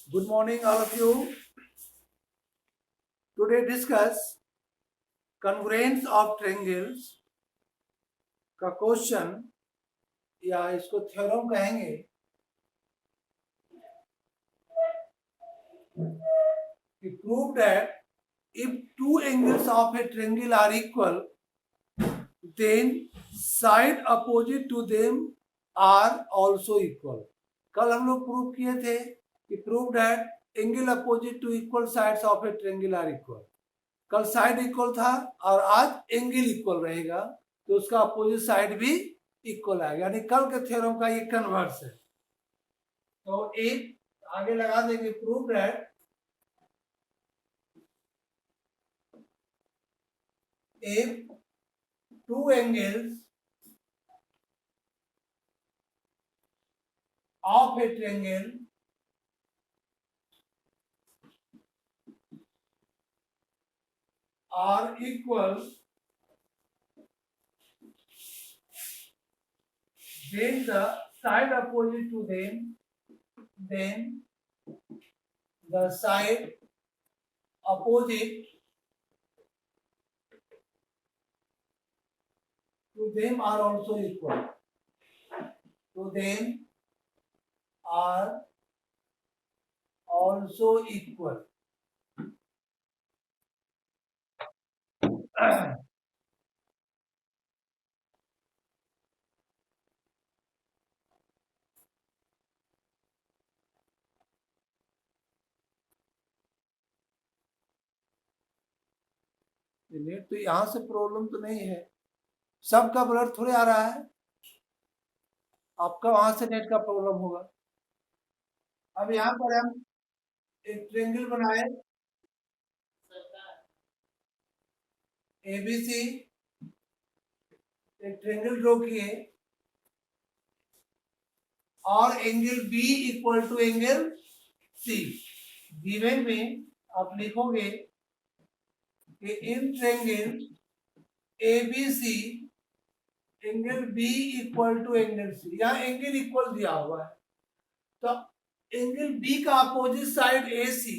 Good morning, all of you. Today discuss congruence of triangles का question या इसको theorem कहेंगे कि prove that if two angles of a triangle are equal, then side opposite to them are also equal. कल हम लोग prove किए थे कि prove that angle opposite to equal sides of a triangle are equal. कल side equal था और आज एंगल इक्वल रहेगा तो उसका अपोजिट साइड भी इक्वल आएगा, यानी कल के थ्योरम का ये कन्वर्स है। तो एक आगे लगा देंगे, prove that if two angles of a triangle are equal, then the side opposite to them, then the side opposite to them are also equal. To them are also equal. Net तो यहां से problem तो नहीं है, सबका blur थोड़े आ रहा है, आपका वहां से नेट का प्रॉब्लम होगा। अब यहाँ पर हम एक ट्रायंगल बनाए एबीसी, एक ट्रायंगल ड्रॉ किए और angle B equal to angle C. Given में आप लिखोगे कि in triangle ABC angle B equal to angle C, यहाँ एंगल इक्वल दिया हुआ है तो एंगल बी का अपोजिट साइड ए सी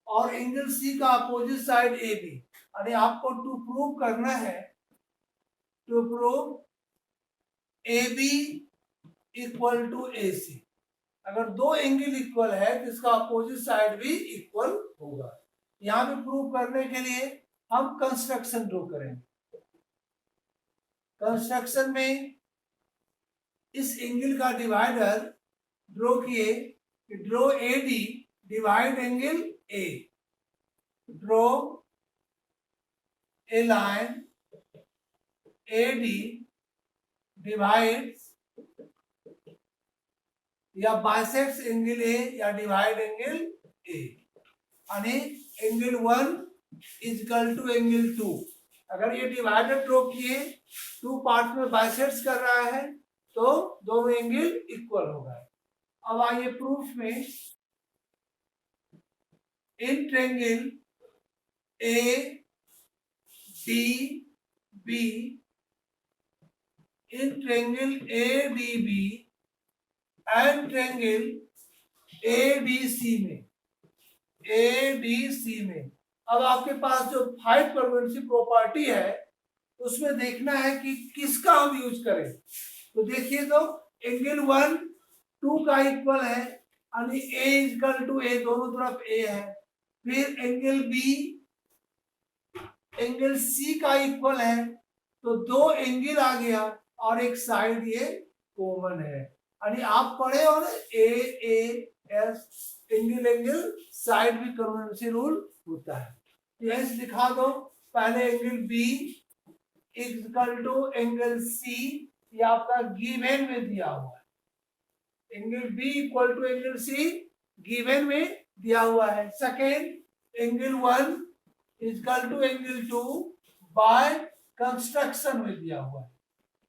और एंगल सी का अपोजिट साइड ए बी, यानी आपको टू प्रूव करना है, to prove A B equal to A C. अगर दो एंगल इक्वल है तो इसका अपोजिट साइड भी इक्वल होगा। यहां भी प्रूव करने के लिए हम कंस्ट्रक्शन ड्रॉ करेंगे। कंस्ट्रक्शन में इस एंगल का डिवाइडर ड्रॉ किए, draw A D divide angle A, draw a line A D divides या बाइसेक्ट्स एंगल ए या डिवाइड एंगल ए, यानी angle 1 is equal to angle 2। अगर ये डिवाइडर ड्रॉ किए टू पार्ट में बाइसेक्ट्स कर रहा है तो दोनों एंगल इक्वल होगा। अब आइए प्रूफ में, in triangle A D B, in triangle A D B and triangle ADC में, एडीसी में अब आपके पास जो 5 कॉन्ग्रुएंसी प्रॉपर्टी है उसमें देखना है कि किसका हम यूज करें। तो देखिए, तो एंगल 1 2 का इक्वल है, यानी ए इक्वल टू ए, दोनों तरफ ए है। फिर एंगल बी एंगल सी का इक्वल है, तो दो एंगल आ गया और एक साइड ये कॉमन है, यानी आप पढ़े हो ना A S angle angle side भी कॉन्ग्रुएंसी रूल होता है। यस दिखा दो, पहले angle B equal to angle C, ये आपका गिवन में दिया हुआ है। Angle B equal to angle C given में दिया हुआ है। Second, angle 1 equal to angle 2 by construction में दिया हुआ है।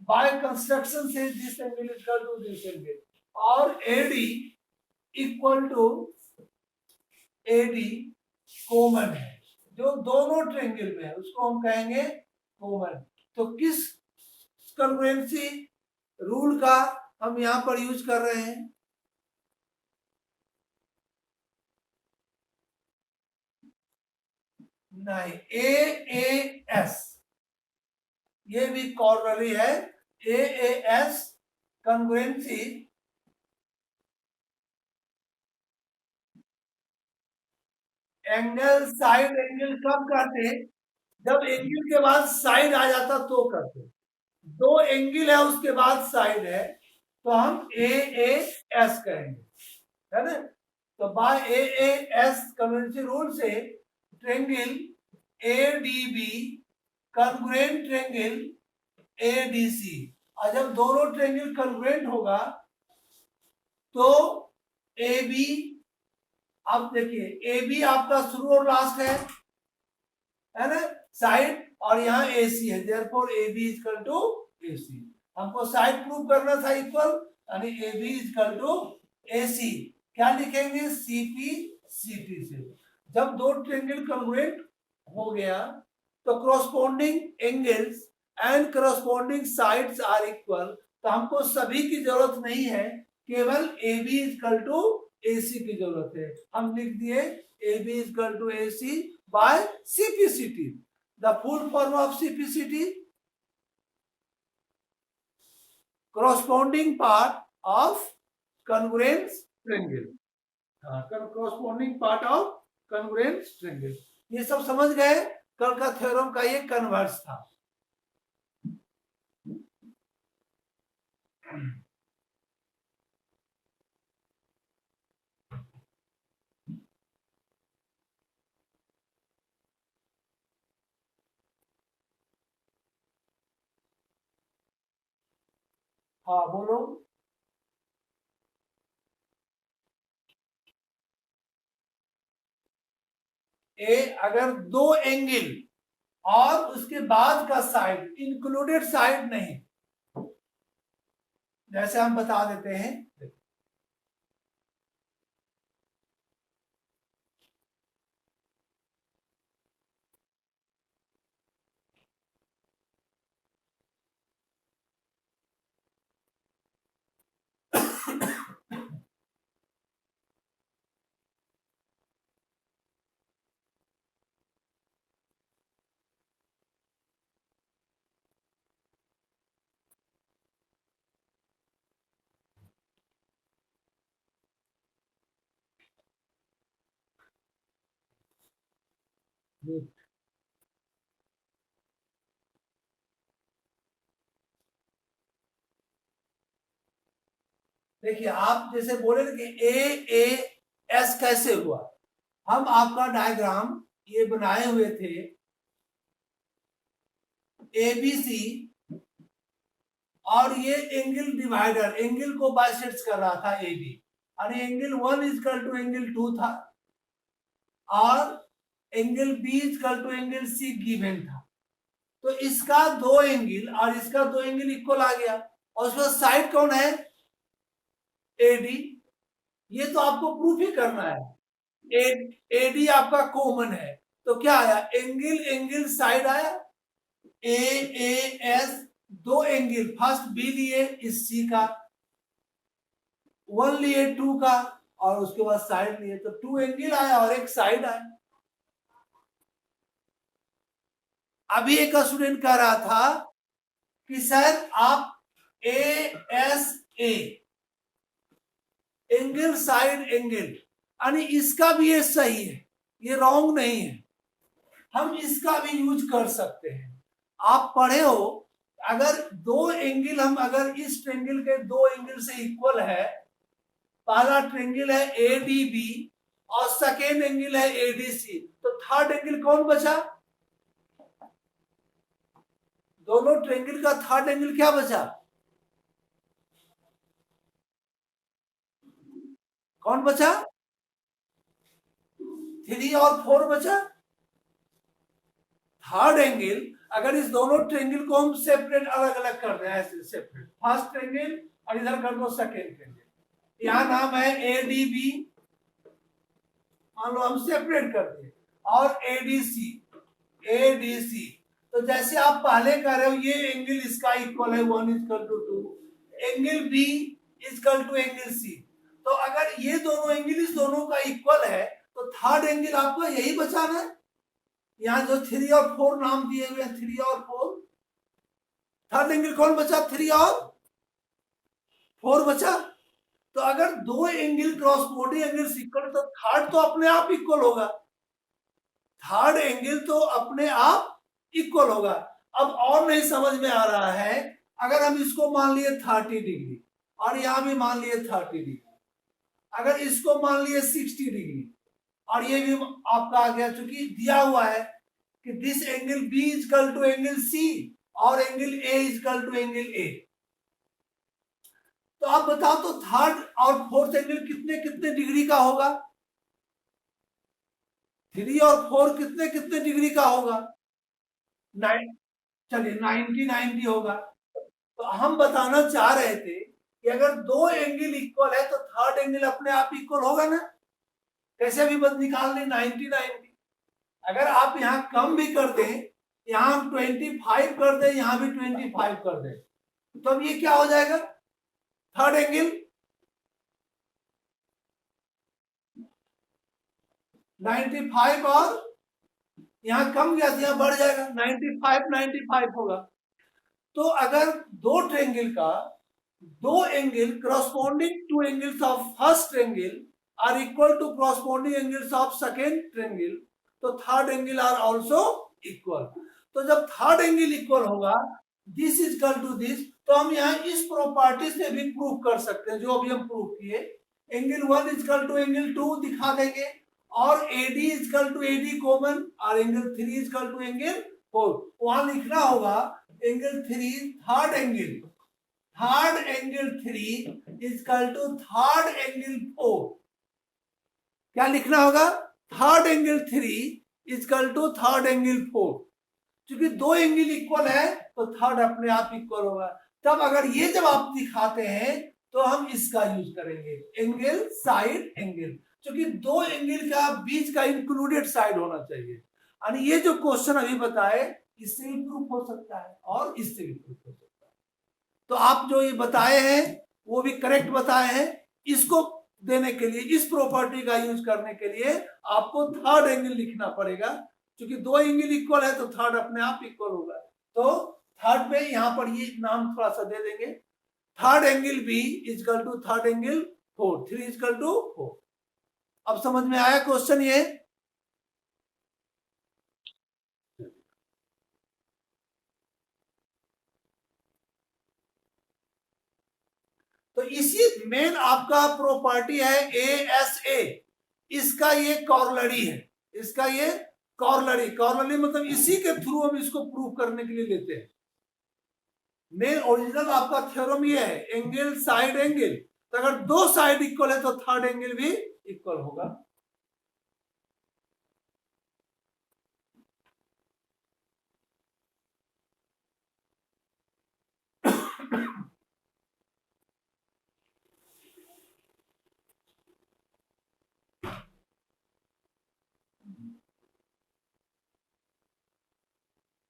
बाय कंस्ट्रक्शन से this angle equal to this angle, और AD equal to AD common है, जो दोनों ट्रायंगल में है उसको हम कहेंगे कॉमन। तो किस कॉन्ग्रुएंसी रूल का हम यहां पर यूज कर रहे हैं? नहीं, AAS ये भी कॉर्नरी है। AAS congruency angle side angle कब करते? जब एंगल के बाद साइड आ जाता तो करते। दो एंगल है उसके बाद साइड है तो हम AAS कहेंगे, है ना। तो बाय AAS कन्वेंशन रूल से triangle ADB congruent triangle ADC, और जब दोनों ट्रेंगल कॉन्ग्रुएंट होगा तो AB, अब देखिए AB आपका शुरू और लास्ट है ना, साइड, और यहाँ AC है, therefore AB is equal to AC। हमको साइड प्रूव करना था इक्वल, यानी AB is equal to AC। क्या लिखेंगे? CP CT से। जब दो ट्रायंगल कॉन्ग्रुएंट हो गया तो corresponding angles and corresponding sides are equal, तो हमको सभी की जरूरत नहीं है, केवल AB is equal to AC की जरूरत है। हम लिख दिए AB is equal to AC by CPCT। The full form of CPCT, corresponding part of congruent triangle, corresponding part of congruent triangle। ये सब समझ गए? कल का थ्योरम का ये कन्वर्स था। हाँ बोलो। अगर दो एंगल और उसके बाद का साइड, इंक्लूडेड साइड नहीं, जैसे हम बता देते हैं, देखिए आप जैसे बोले कि AAS कैसे हुआ, हम आपका डायग्राम ये बनाए हुए थे, ABC, और ये एंगल डिवाइडर एंगल को बाइसेक्ट कर रहा था AB, और angle 1 is equal to angle 2 था, और angle B is equal to angle C given था। तो इसका दो एंगल और इसका दो एंगल इक्वल आ गया, और उसमें साइड कौन है? AD। ये तो आपको प्रूफ ही करना है। AD आपका कॉमन है, तो क्या आया? एंगल एंगल साइड आया। AAS दो एंगल, फर्स्ट B लिए इस C का, 1 लिए 2 का, और उसके बाद साइड लिए, तो 2 एंगल आया और एक साइड आया। अभी एक स्टूडेंट कह रहा था कि सर आप ASA एंगल साइड एंगल, यानी इसका भी ये सही है, ये रॉन्ग नहीं है, हम इसका भी यूज कर सकते हैं। आप पढ़े हो, अगर दो एंगल, हम अगर इस ट्रायंगल के दो एंगल से इक्वल है, पहला ट्रायंगल है ADB और सेकेंड एंगल है ADC, तो थर्ड एंगल कौन बचा? दोनों ट्रायंगल का थर्ड एंगल क्या बचा? कौन बचा? 3 और 4 बचा। थर्ड एंगल, अगर इस दोनों ट्रायंगल को हम सेपरेट अलग अलग कर दें, ऐसे सेपरेट, फर्स्ट ट्रायंगल और इधर कर दो सेकेंड ट्रायंगल, यहां नाम है ADB, मान लो हम सेपरेट कर दिए, और ADC, तो जैसे आप पहले कर रहे हो, ये एंगल इसका इक्वल है 1 is equal to 2, angle B is equal to angle C, तो अगर ये दोनों एंगल इस दोनों का इक्वल है तो थर्ड एंगल आपको यही बचाना है। यहाँ जो 3 और 4 नाम दिए हुए हैं, 3 और 4, थर्ड एंगल कौन बचा? 3 और 4 बचा। तो अगर दो एंगल क्रॉसपोडिंग एंगल इक्वल, तो थर्ड तो अपने आप इक्वल होगा, थर्ड एंगल तो अपने आप इक्वल होगा। अब और नहीं समझ में आ रहा है, अगर हम इसको मान लिए 30 डिग्री और यहां भी मान लिए 30 डिग्री, अगर इसको मान लिए 60 डिग्री और ये भी आपका आ गया, चूंकि दिया हुआ है कि this angle B is equal to angle C और angle A is equal to angle A, तो आप बताओ तो थर्ड और फोर्थ एंगल कितने कितने डिग्री का होगा? 3 और 4 कितने कितने डिग्री का होगा? 9, चलिए 90 होगा। तो हम बताना चाह रहे थे कि अगर दो एंगल इक्वल है तो थर्ड एंगल अपने आप इक्वल होगा ना, कैसे भी बस निकाल लें 90। अगर आप यहां कम भी कर दें, यहां हम 25 कर दें, यहां भी 25 कर दें, तो अब ये क्या हो जाएगा? थर्ड एंगल 95 और यहां कम गया तो यहां बढ़ जाएगा, 95 होगा। तो अगर दो ट्रायंगल का दो angle corresponding to angles of first angle are equal to corresponding angles of second triangle, तो third angle are also equal. तो जब थर्ड एंगल इक्वल होगा, this is equal to this, तो हम यहाँ इस प्रॉपर्टी से भी प्रूव कर सकते हैं जो अभी हम प्रूव किए। Angle 1 is equal to angle 2 दिखा देंगे, और AD is equal to AD common, और angle 3 is equal to angle 4। वहां लिखना होगा angle 3 third angle, third angle 3 is equal to third angle 4। क्या लिखना होगा? Third angle 3 is equal to third angle 4। क्योंकि दो एंगल इक्वल है तो थर्ड अपने आप इक्वल होगा। तब अगर ये जब आप दिखाते हैं तो हम इसका यूज करेंगे, एंगल साइड एंगल, क्योंकि दो एंगल का बीच का इंक्लूडेड साइड होना चाहिए। यानी ये जो क्वेश्चन अभी बताए, इससे भी प्रूफ हो सकता है और इससे भी प्रूफ हो सकता है। तो आप जो ये बताए हैं वो भी करेक्ट बताए हैं। इसको देने के लिए, इस प्रॉपर्टी का यूज करने के लिए आपको थर्ड एंगल लिखना पड़ेगा, क्योंकि दो एंगल इक्वल है तो थर्ड अपने आप इक्वल होगा। तो थर्ड पे यहां पर ये नाम थोड़ा सा दे देंगे, third angle B is equal to third angle 4, 3 is equal to 4। अब समझ में आया क्वेश्चन ये? तो इसी मेन आपका प्रॉपर्टी है ASA, इसका ये कॉर्लरी है, इसका ये कॉर्लरी मतलब इसी के थ्रू हम इसको प्रूव करने के लिए लेते हैं। मेन ओरिजिनल आपका थ्योरम ये है, एंगल साइड एंगल, तो अगर दो साइड इक्वल है तो थर्ड एंगल भी इक्वल होगा।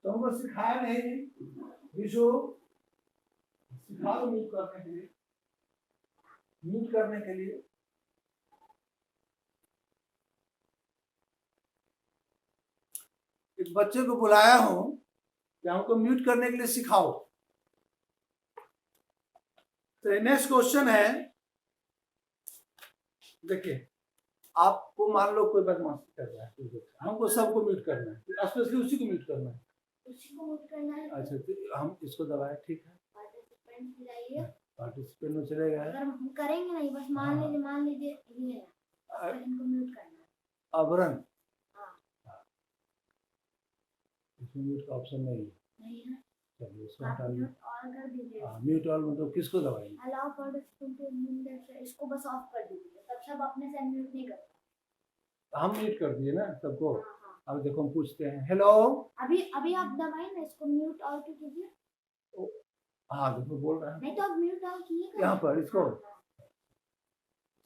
तो हमको सिखाया नहीं विशु, सिखा दो म्यूट करने के लिए, म्यूट करने के लिए। एक बच्चे को बुलाया हूं कि हमको म्यूट करने के लिए सिखाओ। तो नेक्स्ट क्वेश्चन है, देखिए आपको मान लो कोई बदमाशी कर रहा है, हमको सबको म्यूट करना है, स्पेशली उसी को म्यूट करना है, उसी को म्यूट करना है। अच्छा तो हम इसको दबाए, ठीक है, पार्टिसिपेंट में चलेगा, अगर हम करेंगे नहीं, बस मान लीजिए ये है, इनको म्यूट करना है। अवरण, इसमें म्यूट का ऑप्शन नहीं है, चलिए इसको हटा लीजिए, ऑन कर दीजिए। म्यूट ऑल मतलब किसको दबाएंगे? अलाउ पार्टिसिपेंट टू म्यूट, इसको बस ऑफ कर दीजिए, तब सब अपने से म्यूट नहीं करते। हम म्यूट कर दिए ना सबको। अब देखो हम पूछते हैं, हेलो, अभी आप दबाइए ना, इसको म्यूट ऑल कीजिए। हाँ देखो बोल रहा है, नहीं तो आप म्यूट ऑल कीजिए यहाँ पर, इसको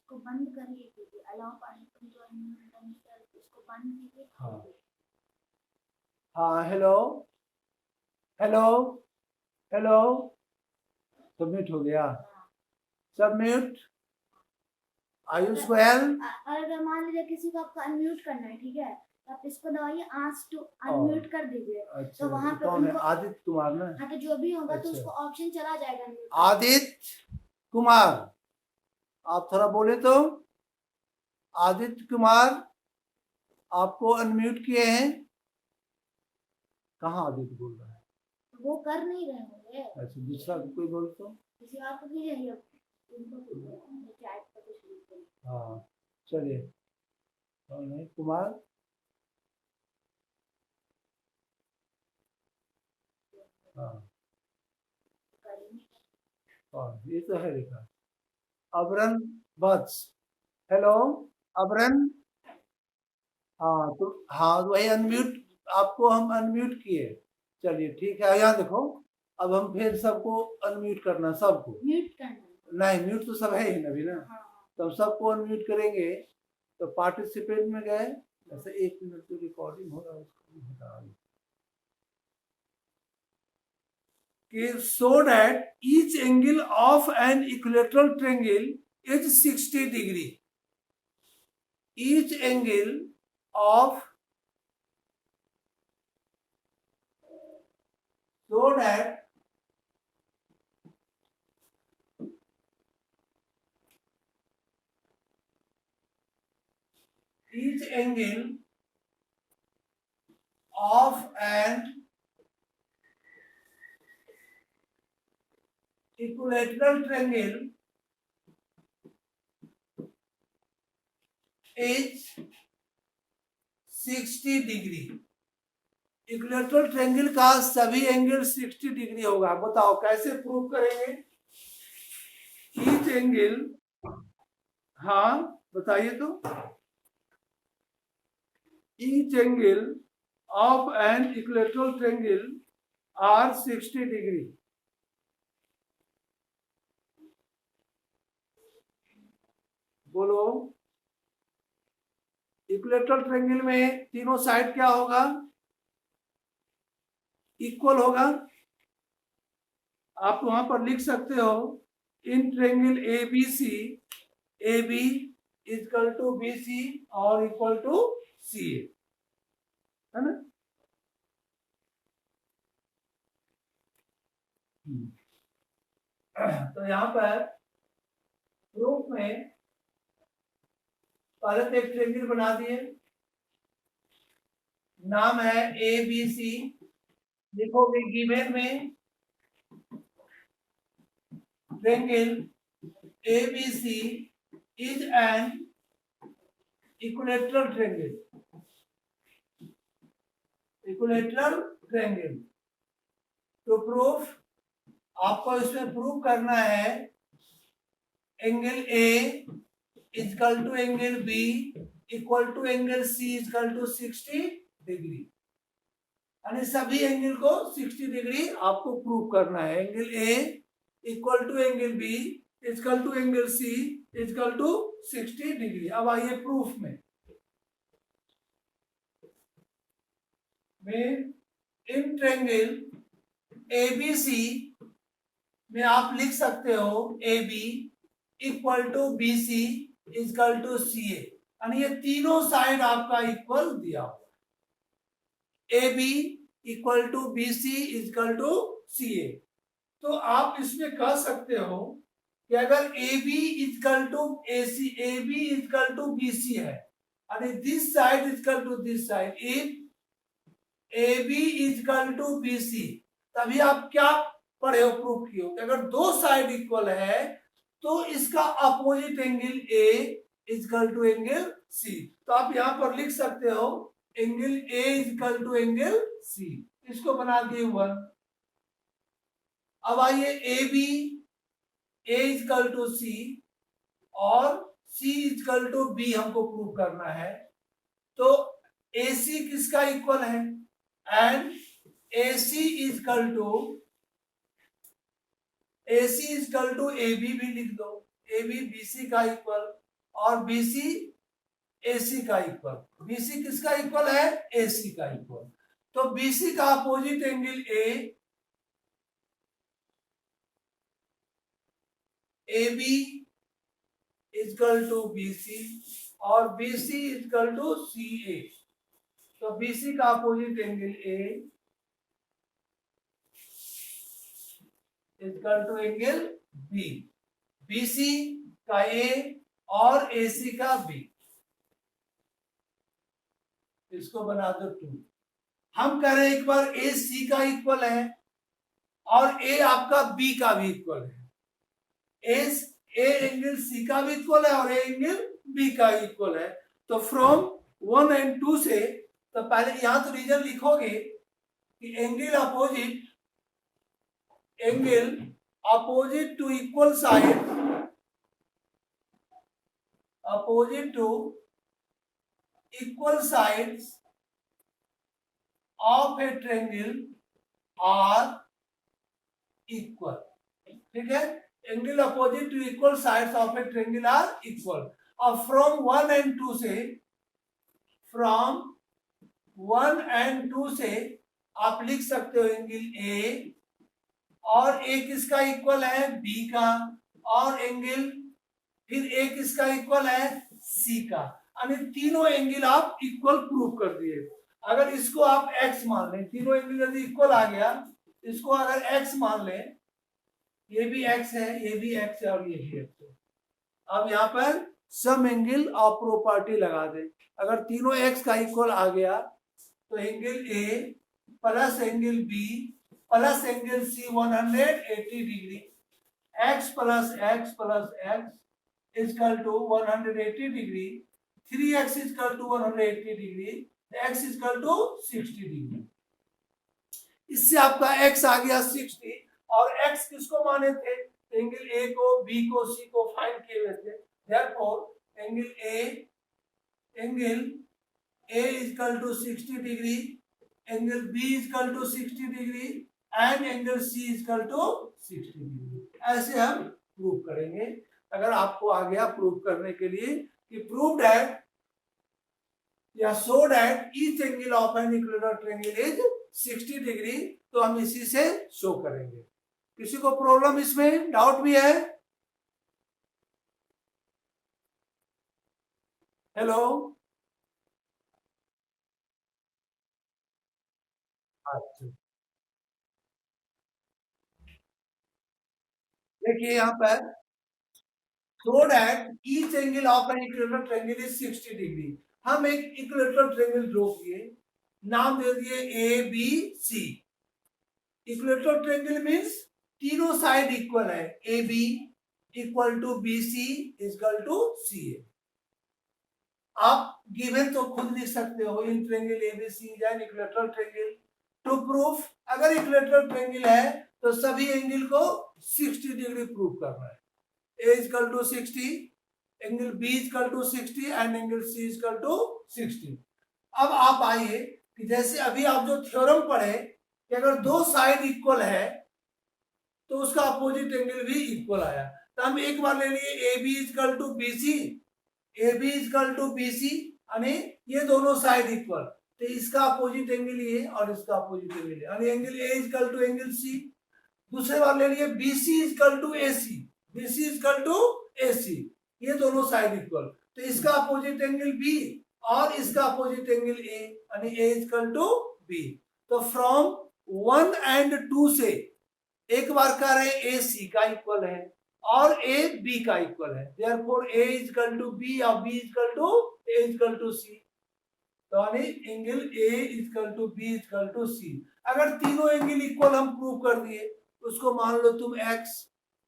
बंद करिए, अलाउ पार्टिसिपेंट टू म्यूट, इसको बंद कीजिए। हाँ हाँ, हेलो हेलो हेलो, सबमिट हो गया, सबमिट। आयुष वेल, अगर मान लीजिए किसी को आपको अनम्यूट करना है, ठीक है, आप इसको दबाइए, आस्क टू अनम्यूट कर दीजिए। अच्छा, तो वहाँ पे कौन है? उनको आदित्य कुमार ना? हाँ, तो जो भी होगा तो अच्छा। उसको ऑप्शन चला जाएगा unmute करने। आदित्य कुमार, आप थोड़ा बोले तो। आदित्य कुमार, आपको अनम्यूट किए हैं। कहाँ आदित्य बोल रहा है? वो कर नहीं रहे होंगे। अच्छा, दूसरा कोई बोल तो। किसी और को कीजिए या उनको कीजिए, चैट पे कुछ लिखिए। हाँ, चलिए। कौन है? कुमार। हाँ, और ये तो है लिखा। अबरन बट्स। हेलो अबरन। हाँ तो वही अनम्यूट, आपको हम अनम्यूट किए। चलिए ठीक है, यहाँ देखो। अब हम फिर सबको अनम्यूट करना, सबको म्यूट करना। नहीं, म्यूट तो सब है ही ना अभी ना। हाँ। तो हम सबको अनम्यूट करेंगे। तो पार्टिसिपेंट में गए, ऐसे 1 मिनट की रिकॉर्डिंग हो रहा है, उसको भी हटा दें। So that each angle of an equilateral triangle is 60 degree. Each angle of so that each angle of an equilateral triangle is 60 degree. Equilateral triangle का सभी एंगल 60 डिग्री होगा। बताओ कैसे प्रूव करेंगे? ईच एंगल, हाँ बताइए तो। Each angle of an equilateral triangle are 60 degree. बोलो। इक्विलेटरल ट्रायंगल में तीनों साइड क्या होगा? इक्वल होगा। आप वहां पर लिख सकते हो in triangle A B C, A B equal to B C और इक्वल टू सी ए, है ना? तो यहाँ पर प्रूफ में पहले तो एक ट्रायंगल बना दिए, नाम है ए बी सी। लिखोगे गिवन में triangle A B C is an equilateral triangle. Equilateral triangle. तो प्रूफ आपको इसमें प्रूव करना है angle A equal to angle B equal to angle C equal to 60 degree. यानी सभी एंगल को 60 डिग्री आपको प्रूव करना है। Angle A equal to angle B equal to angle C equal to 60 degree. अब आइए प्रूफ में इन ट्रायंगल ABC में आप लिख सकते हो AB equal to BC equal to CA, यानी ये तीनों साइड आपका इक्वल दिया हुआ। AB equal to BC equal to CA। तो आप इसमें कह सकते हो कि अगर AB equal to AC, AB equal to BC है, यानी this side equal to this side, if AB equal to BC, तभी आप क्या पढ़े हो, प्रूफ किए हो कि अगर दो साइड इक्वल है तो इसका opposite angle A equal to angle C। तो आप यहां पर लिख सकते हो angle A equal to angle C। इसको बना दिए 1। अब आइए AB A equal to C और C इक्वल टू B हमको प्रूव करना है। तो AC किसका इक्वल है? And AC equal to AB भी लिख दो। AB BC का इक्वल और BC AC का इक्वल। BC किसका इक्वल है? AC का इक्वल। तो BC का opposite angle AB equal to BC और BC इक्वल टू CA। तो BC का opposite angle A equal to angle B, BC का A और AC का B, इसको बना दो 2। हम कह रहे हैं एक बार AC का इक्वल है और A आपका B का भी इक्वल है, A एंगल C का भी इक्वल है और A एंगल B का इक्वल है। तो फ्रॉम 1 एंड 2 से, तो पहले यहां तो रीजन लिखोगे कि angle opposite to equal side, opposite to equal sides of a triangle are equal. ठीक है, angle opposite to equal sides of a triangle are equal. अब फ्रॉम 1 एंड 2 से, फ्रॉम 1 एंड 2 से आप लिख सकते हो एंगल ए, और ए किसका इक्वल है, बी का, और एंगल फिर ए किसका इक्वल है, सी का, यानी तीनों एंगल आप इक्वल प्रूव कर दिए। अगर इसको आप x मान लें, तीनों एंगल यदि इक्वल आ गया, इसको अगर x मान लें, ये भी x है, ये भी x है और ये भी x है। अब यहाँ पर सम एंगल ऑफ प्रॉपर्टी लगा दें। अगर तीनों x का इक्वल आ गया तो angle A plus angle B plus angle C 180 degree, x plus x equal to 180 degree, 3x equal to 180 degree, x equal to 60 degree. इससे आपका x आ गया 60, और x किसको माने थे, एंगल A को, B को, C को फाइंड किए हुए थे। Therefore angle A equal to 60 degree, angle B equal to 60 degree and angle C equal to 60 degree. ऐसे हम प्रूव करेंगे। अगर आपको आ गया प्रूव करने के लिए कि प्रूव दैट या show that each angle of an equilateral triangle is 60 degree, तो हम इसी से शो करेंगे। किसी को प्रॉब्लम इसमें, डाउट भी है? हेलो, अच्छा देखिए यहाँ पर so that each angle of an equilateral triangle is 60 degree. हम एक इक्विलैटरल ट्रायंगल ड्रॉ किए, नाम दे दिए A B C. Equilateral triangle means तीनों साइड इक्वल है, A B equal to B C equal to C A. आप given तो खुद लिख सकते हो, in triangle A B C is an equilateral triangle. To proof, अगर इक्विलैटरल ट्रायंगल है तो सभी एंगल को 60 डिग्री प्रूव करना है। A is equal to 60, angle B is equal to 60 and angle C is equal to 60। अब आप आइए कि जैसे अभी आप जो थ्योरम पढ़े कि अगर दो साइड इक्वल है तो उसका अपोजिट एंगल भी इक्वल आया। तो हम एक बार ले लिए AB is equal to BC, AB is equal to BC, यानी ये दोनों साइड इक्वल, तो इसका अपोजिट एंगल ये और इसका अपोजिट एंगल ये, यानी angle A is equal to angle C। दूसरे बार ले लिए BC is equal to AC, BC is equal to AC, ये दोनों साइड इक्वल, तो इसका अपोजिट एंगल B और इसका अपोजिट एंगल A, यानी A is equal to B। तो फ्रॉम 1 एंड 2 से एक बार कह रहे हैं A C का इक्वल है और A B का इक्वल है, therefore A is equal to B और B is equal to A is equal to C। तो यानी angle A is equal to B is equal to C। अगर तीनों एंगल इक्वल हम प्रूव कर दिए, उसको मान लो तुम x,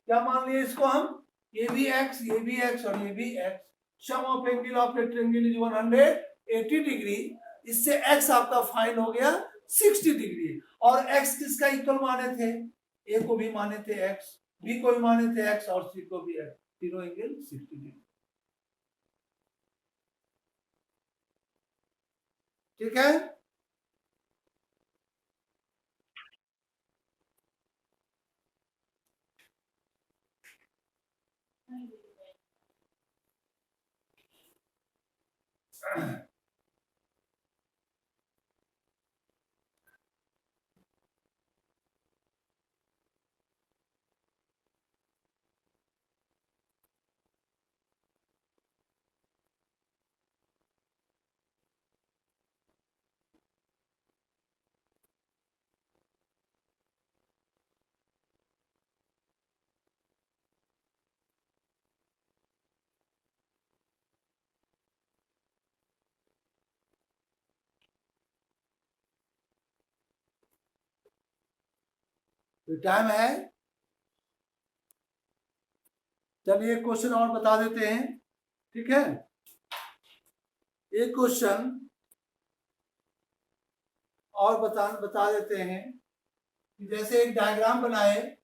क्या मान लिए इसको हम, ये भी x, ये भी x और ये भी x। Sum of angle of a triangle is 180 degree. इससे x आपका फाइंड हो गया 60 डिग्री। और x किसका इक्वल माने थे, a को भी माने थे x, b को भी माने थे x और c को भी x, तीनों एंगल 60 डिग्री। ठीक है, तो टाइम है, चलिए एक क्वेश्चन और बता देते हैं, ठीक है। एक क्वेश्चन और बता देते हैं कि जैसे एक डायग्राम बनाए,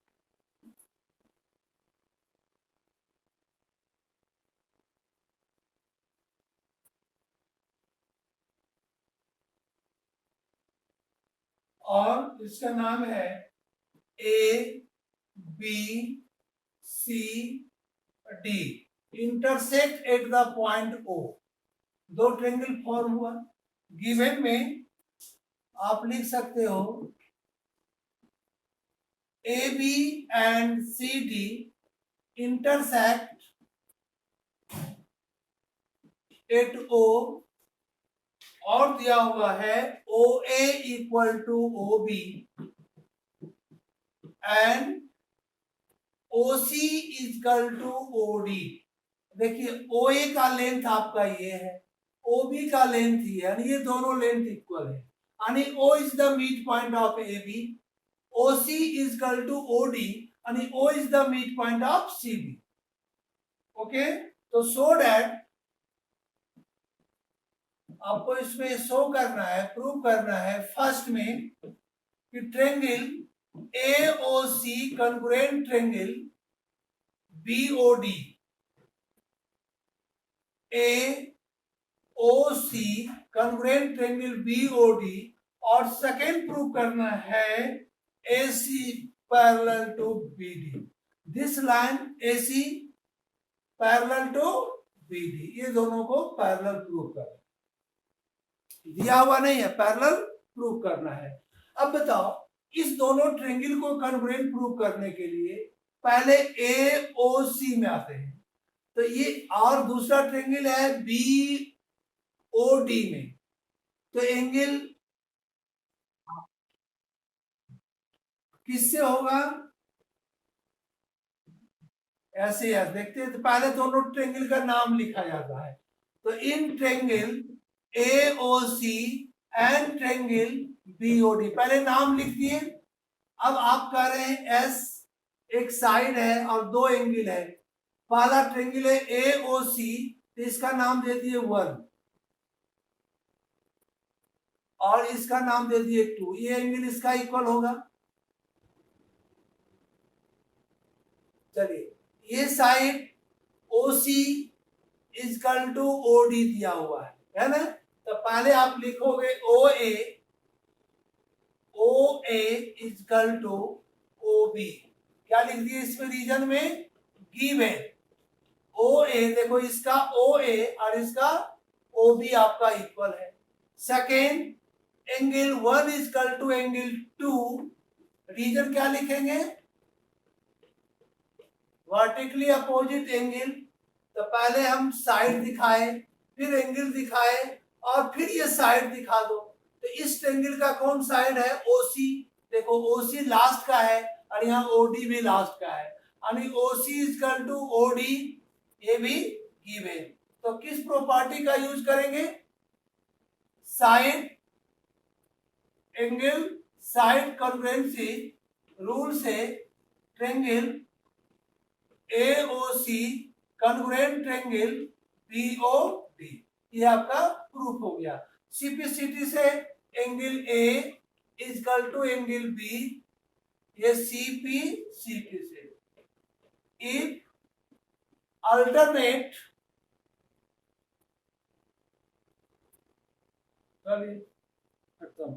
और इसका नाम है A B C D intersect at the point O. दो ट्रेंगल फॉर्म हुआ। गिवन में आप लिख सकते हो A B and C D intersect at O, और दिया हुआ है O A equal to O B and O C equal to O D. देखिए ओ ए का लेंथ आपका ये है, ओ बी का लेंथ ये है, यानी ये दोनों लेंथ इक्वल है, यानी O is the mid point of A B, O C is equal to O D, यानी O is the mid point of C B. Okay, तो सो दैट आपको इसमें शो करना है, प्रूव करना है फर्स्ट में कि triangle AOC congruent triangle BOD, AOC congruent triangle BOD, और सेकेंड प्रूव करना है AC parallel to BD, this line AC parallel to BD, ये दोनों को पैरेलल प्रूव करना, दिया हुआ नहीं है, पैरेलल प्रूव करना है। अब बताओ इस दोनों ट्रेंगल को कॉन्ग्रुएंट प्रूव करने के लिए पहले AOC में आते हैं, तो ये और दूसरा ट्रेंगल है BOD में, तो एंगल किससे होगा, ऐसे यार देखते हैं। तो पहले दोनों ट्रेंगल का नाम लिखा जाता है, तो in triangle AOC and triangle BOD, पहले नाम लिख दिए। अब आप कह रहे हैं S एक साइड है और दो एंगल है, पहला ट्रेंगल है AOC, तो इसका नाम दे दिए 1 और इसका नाम दे दिए 2, ये एंगल इसका इक्वल होगा। चलिए ये side OC is equal to OD दिया हुआ है ना, तो पहले आप लिखोगे OA is equal to OB, क्या लिख दिए इसमें रीजन में, गिवन OA, देखो इसका OA और इसका OB आपका इक्वल है। Second angle 1 is equal to angle 2, reason क्या लिखेंगे, वर्टिकली अपोजिट एंगल, तो पहले हम साइड दिखाए, फिर एंगल दिखाए, और फिर ये साइड दिखा दो। तो इस ट्रेंगल का कौन साइड है, OC, देखो OC लास्ट का है और यहाँ OD भी लास्ट का है, यानी OC is equal to OD, ये भी गिवन। तो किस प्रॉपर्टी का यूज करेंगे, side angle side congruency rule से triangle AOC congruent triangle BOD, ये आपका प्रूफ हो गया। CPCT से angle A is equal to angle B, ये CPCT से। इफ अल्टरनेट, चलिए खत्म।